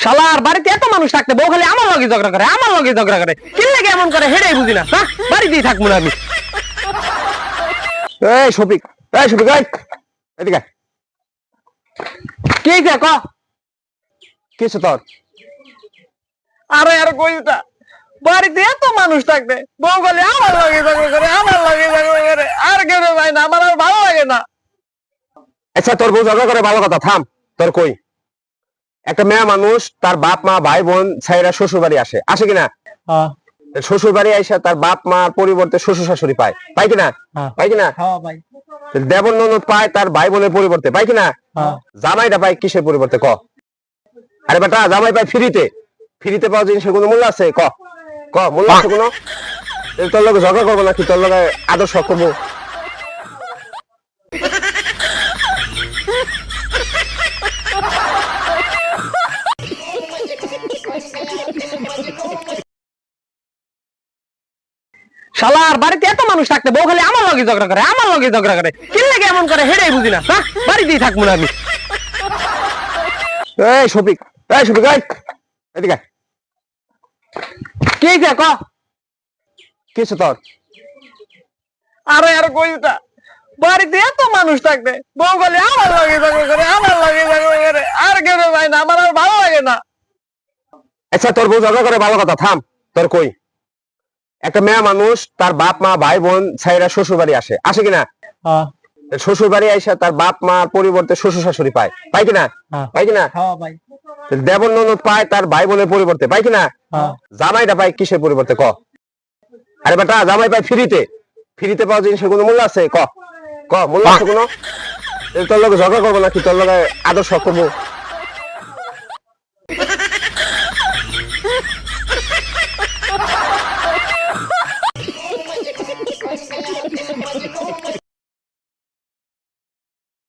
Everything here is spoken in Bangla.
শালার বাড়িতে এত মানুষ থাকতে বউ খালি আমার লগে ঝগড়া করে কি লাগে এমন করে হেডেই বুঝি না। হ্যাঁ, বাড়িতেই থাকবো না আমি। এই শফিক এই এদিকে আয়। কি হইছে ক? কিছু তোর আরে আর কইতা বাড়িতে এত মানুষ থাকতে বউ খালি আমার লগে ঝগড়া করে আর কেউ ভাই না, আমার আর ভালো লাগে না। আচ্ছা তোর বউ ঝগড়া করে ভালো কথা, থাম। তোর কই একটা মেয়ে মানুষ তার বাপ মা ভাই বোন ছাইরা শ্বশুর বাড়ি আসে কিনা? শ্বশুর বাড়ি আইসা তার বাপ মার পরিবর্তে শ্বশুর শাশুড়ি পায় কিনা? পায় কিনা? দেবর ননদ পায় তার ভাই বোনের পরিবর্তে, পায় কিনা? জামাইটা পায় কিসের পরিবর্তে ক? আরে বেটা, জামাই পায় ফ্রিতে পাওয়া জিনিসের কোনো মূল্য আছে? ক মূল্য আছে কোনো? তোর লগে ঝগড়া করবো নাকি তোর লগে আদর্শ করবো? শালার বাড়িতে এত মানুষ থাকতে বউ খালি আমার লগে ঝগড়া করে কি লাগে এমন করে হেডেই বুঝি না। হ্যাঁ, বাড়িতেই থাকবো না আমি। এই শফিক এদিকে আয়। কি হইছে ক? কিছু তোর আরে আর কইতা বাড়িতে এত মানুষ থাকতে বউ খালি আমার লগে ঝগড়া করে আর কেউ ভাই না, আমার আর ভালো লাগে না। আচ্ছা তোর বউ ঝগড়া করে ভালো কথা, থাম। তোর কই একটা মেয়ে মানুষ তার বাপ মা ভাই বোন ছাইরা শ্বশুর বাড়ি আসে কিনা? শ্বশুর বাড়ি আইসা তার বাপ মার পরিবর্তে শ্বশুর শাশুড়ি পায় কিনা? পায় কিনা? দেবর ননদ পায় তার ভাই বোনের পরিবর্তে, পায় কিনা? জামাইটা পায় কিসের পরিবর্তে ক? আরে বেটা, জামাই পায় ফ্রিতে পাওয়া জিনিসের কোনো মূল্য আছে? ক মূল্য আছে কোনো? তোর লগে ঝগড়া করবো নাকি তোর লগে আদর্শ করবো?